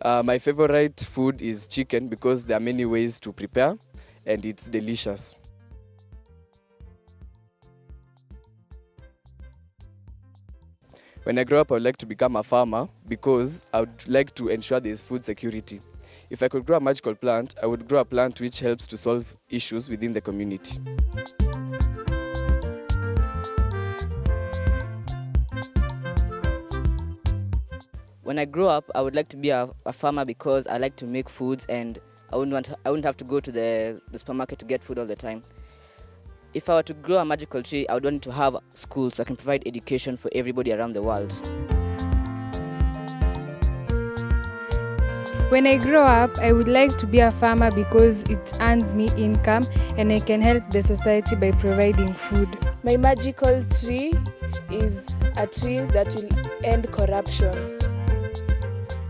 My favorite food is chicken because there are many ways to prepare and it's delicious. When I grow up, I would like to become a farmer because I would like to ensure there is food security. If I could grow a magical plant, I would grow a plant which helps to solve issues within the community. When I grow up, I would like to be a farmer because I like to make foods and I wouldn't have to go to the supermarket to get food all the time. If I were to grow a magical tree, I would want to have schools so I can provide education for everybody around the world. When I grow up, I would like to be a farmer because it earns me income and I can help the society by providing food. My magical tree is a tree that will end corruption.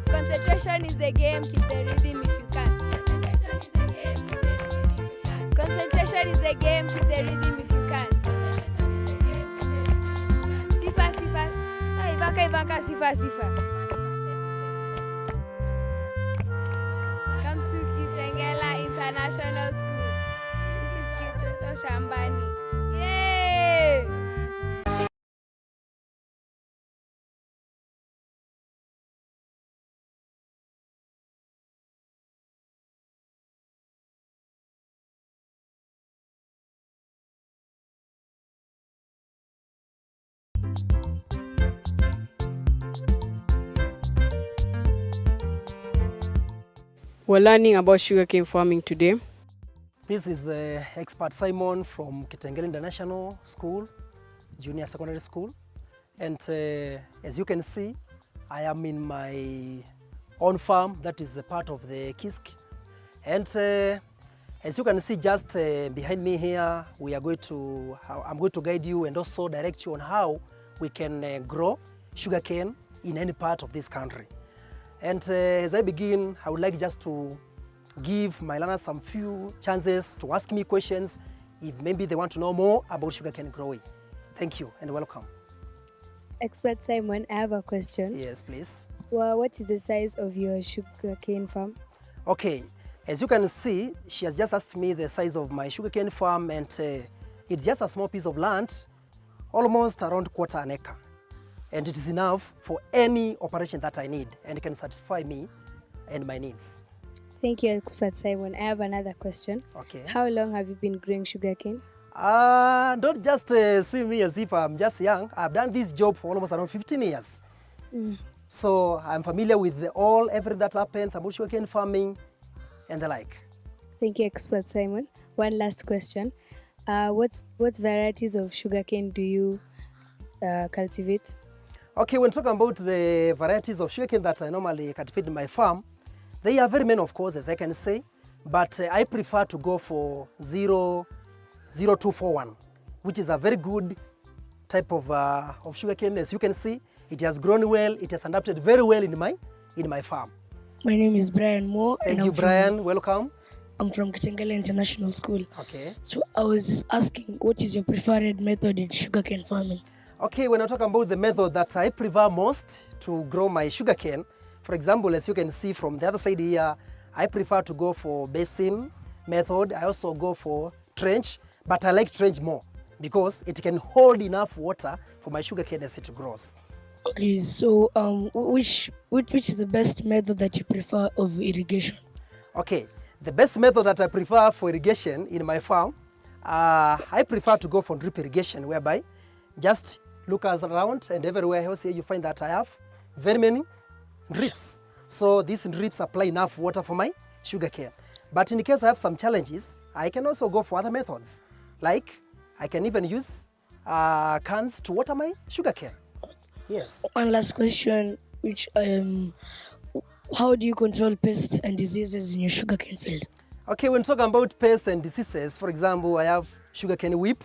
Concentration is the game, keep the rhythm if you can. Concentration is the game, keep the rhythm if you can. Sifa, sifa. Ivanka, sifa, sifa. Come to Kitengela International School. This is Kitengela Shambani. Yay! We're learning about sugarcane farming today. This is expert Simon from Kitengela International School, Junior Secondary School. And as you can see, I am in my own farm, that is the part of the Kisc. And as you can see just behind me here, I'm going to guide you and also direct you on how we can grow sugarcane in any part of this country. And as I begin, I would like just to give my learners some few chances to ask me questions if maybe they want to know more about sugarcane growing. Thank you and welcome. Expert Simon, I have a question. Yes, please. Well, what is the size of your sugarcane farm? Okay, as you can see, she has just asked me the size of my sugarcane farm, and it's just a small piece of land, almost around quarter an acre. And it is enough for any operation that I need and can satisfy me and my needs. Thank you, Expert Simon. I have another question. Okay. How long have you been growing sugarcane? Don't just see me as if I'm just young. I've done this job for almost around 15 years. So I'm familiar with everything that happens about sugarcane farming and the like. Thank you, Expert Simon. One last question. What varieties of sugarcane do you cultivate? Okay, when talking about the varieties of sugarcane that I normally cultivate in my farm, they are very many, of course, as I can say, but I prefer to go for 0241, which is a very good type of sugarcane. As you can see, it has grown well, it has adapted very well in my farm. My name is Brian Moore. Thank you, Brian. Welcome. I'm from Kitengela International School. Okay. So I was just asking, what is your preferred method in sugarcane farming? Okay, when I talk about the method that I prefer most to grow my sugarcane, for example, as you can see from the other side here, I prefer to go for basin method. I also go for trench, but I like trench more because it can hold enough water for my sugarcane as it grows. Okay, so which is the best method that you prefer of irrigation? Okay, the best method that I prefer for irrigation in my farm, I prefer to go for drip irrigation, whereby just look around and everywhere else here you find that I have very many drips. So these drips apply enough water for my sugarcane. But in case I have some challenges, I can also go for other methods. Like I can even use cans to water my sugarcane. Yes. One last question, which how do you control pests and diseases in your sugarcane field? Okay, when talking about pests and diseases, for example, I have sugarcane whip,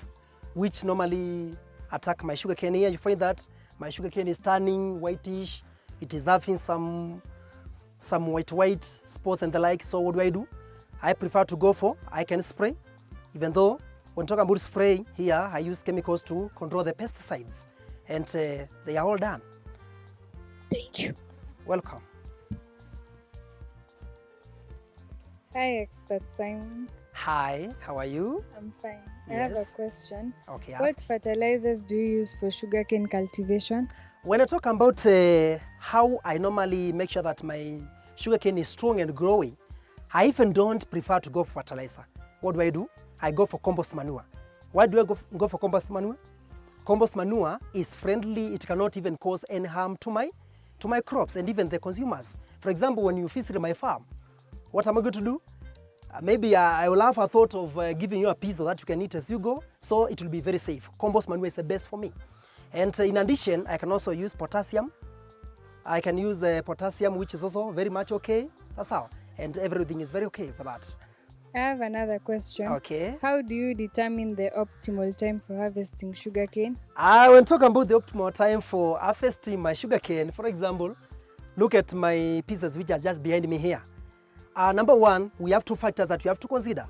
which normally attack my sugarcane here. You find that my sugarcane is turning whitish. It is having some white spots and the like. So what do? I prefer to go for, I can spray. Even though when talking about spraying here, I use chemicals to control the pesticides. And they are all done. Thank you. Welcome. Hi, Expert Simon. Hi, how are you? I'm fine. I have a Yes. question. Okay, What ask. fertilizers do you use for sugarcane cultivation? When I talk about how I normally make sure that my sugarcane is strong and growing, I even don't prefer to go for fertilizer. What do? I go for compost manure. Why do I go for compost manure? Compost manure is friendly. It cannot even cause any harm to my crops and even the consumers. For example, when you visit my farm, what am I going to do? Maybe I will have a thought of giving you a piece so that you can eat as you go, so it will be very safe. Compost manure is the best for me. And in addition, I can also use potassium. I can use potassium, which is also very much okay. That's how. And everything is very okay for that. I have another question. Okay. How do you determine the optimal time for harvesting sugarcane? When talking about the optimal time for harvesting my sugarcane, for example, look at my pieces which are just behind me here. Number one, we have two factors that you have to consider.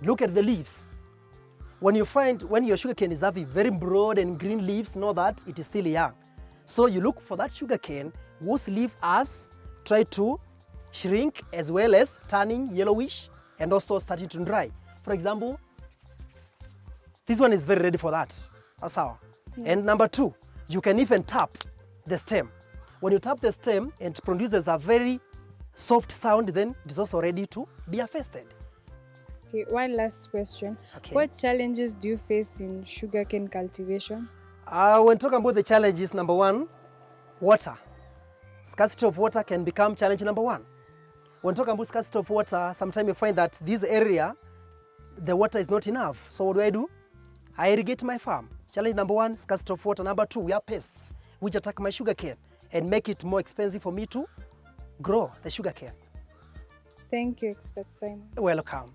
Look at the leaves. When your sugarcane is having very broad and green leaves, know that it is still young. So you look for that sugarcane whose leaf has tried to shrink as well as turning yellowish and also starting to dry. For example, this one is very ready for that. That's how. Yes. And number two, you can even tap the stem. When you tap the stem, it produces a very soft sound, then it is also ready to be harvested. Okay, one last question. Okay. What challenges do you face in sugarcane cultivation? When talking about the challenges, number one, water. Scarcity of water can become challenge number one. When talking about scarcity of water, sometimes you find that this area, the water is not enough. So what do? I irrigate my farm. Challenge number one, scarcity of water. Number two, we have pests which attack my sugarcane and make it more expensive for me to grow the sugarcane. Thank you, Expert Simon. Welcome.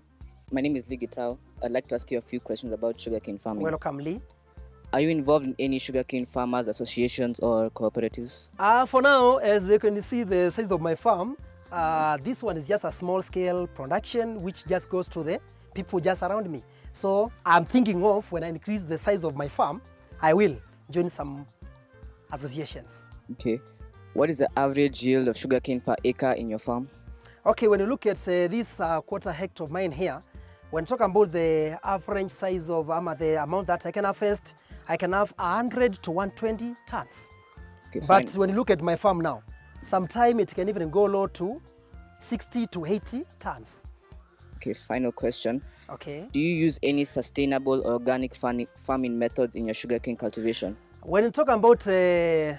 My name is Lee Gitao. I'd like to ask you a few questions about sugarcane farming. Welcome, Lee. Are you involved in any sugarcane farmers associations or cooperatives? For now, as you can see the size of my farm, this one is just a small scale production which just goes to the people just around me. So I'm thinking of when I increase the size of my farm, I will join some associations. Okay. What is the average yield of sugarcane per acre in your farm? Okay, when you look at this quarter hectare of mine here, when talking about the average size of the amount that I can harvest, I can have 100 to 120 tons. Okay, but fine. when you look at my farm now, sometime it can even go low to 60 to 80 tons. Okay, final question. Okay. Do you use any sustainable organic farming methods in your sugarcane cultivation? When you talk about the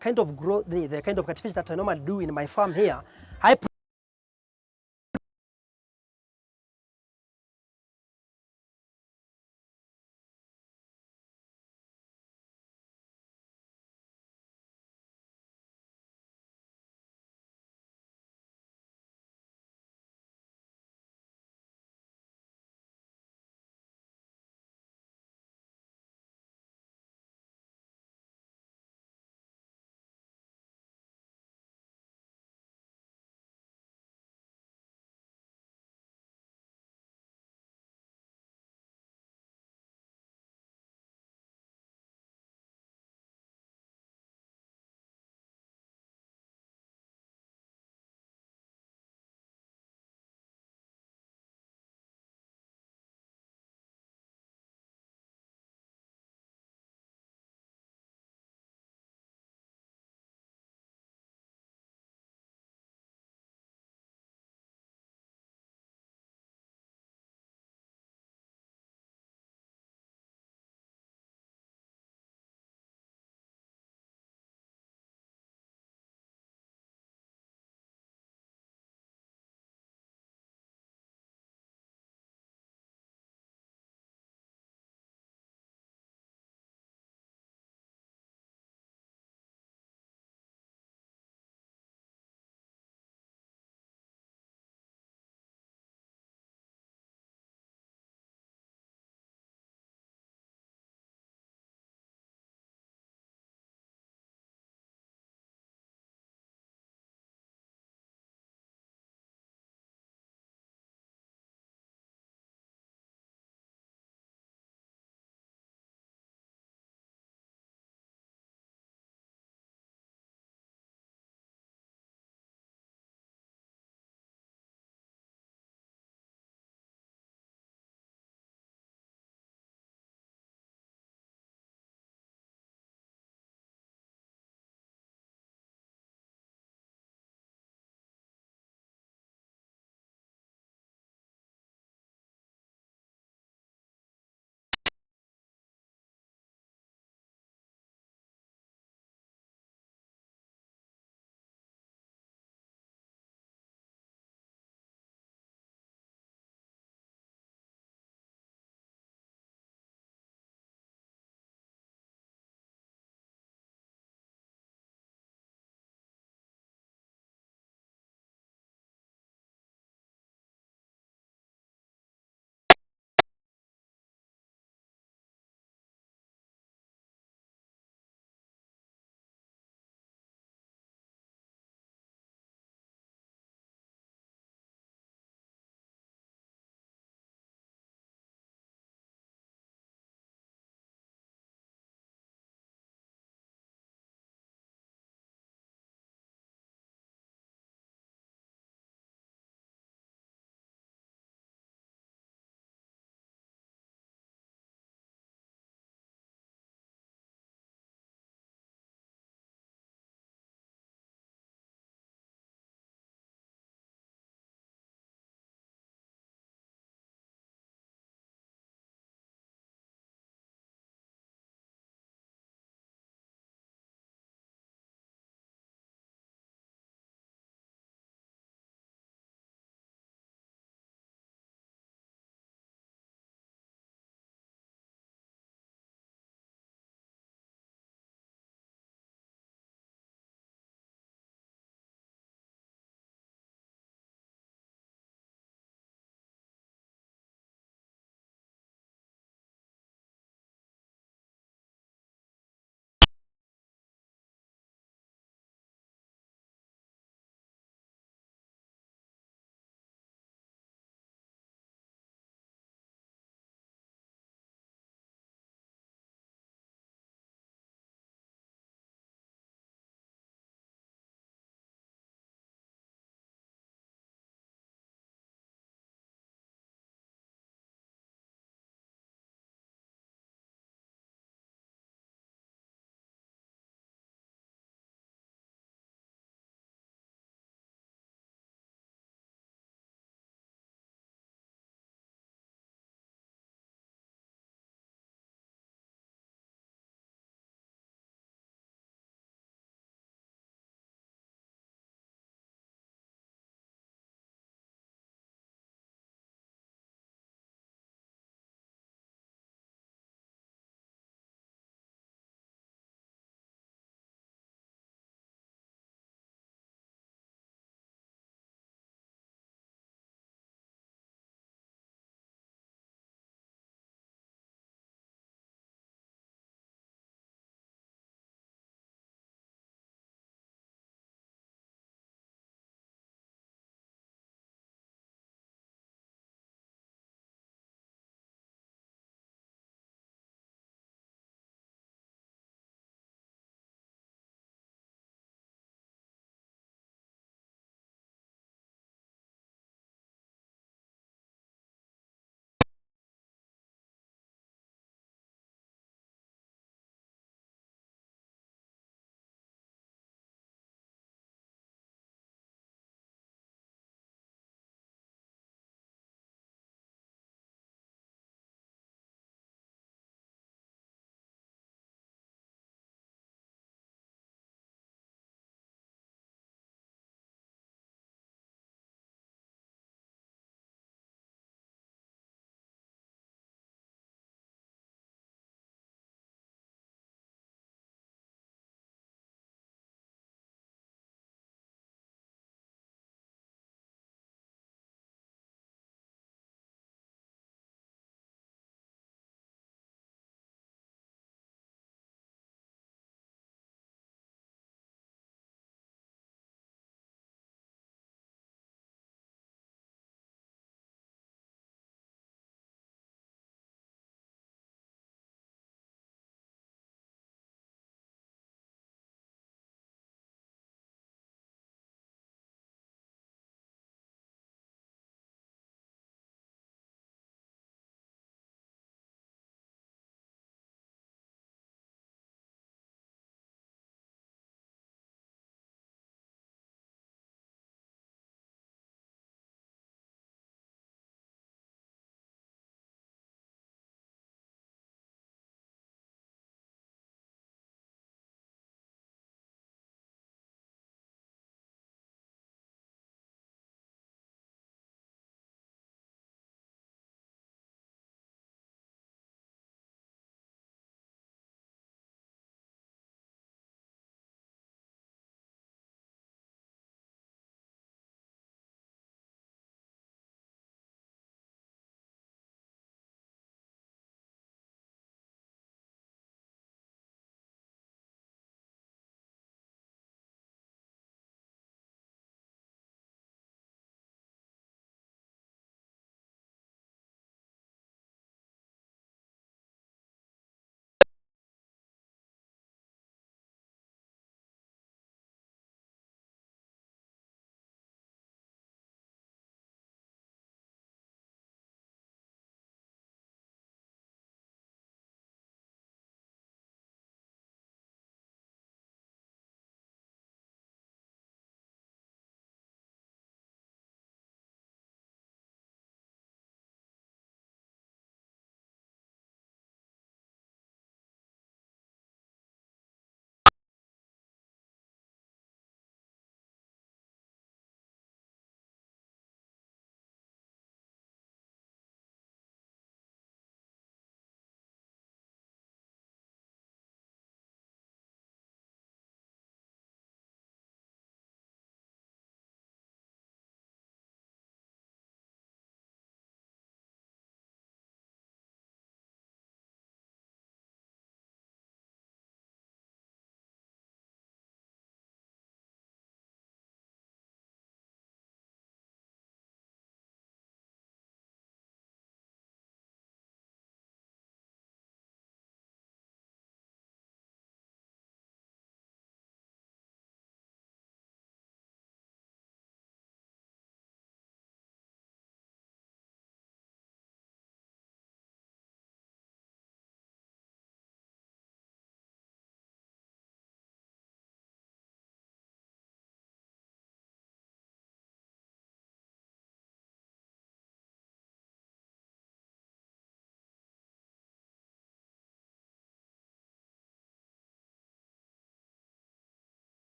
kind of growth, the kind of cultivation that I normally do in my farm here, I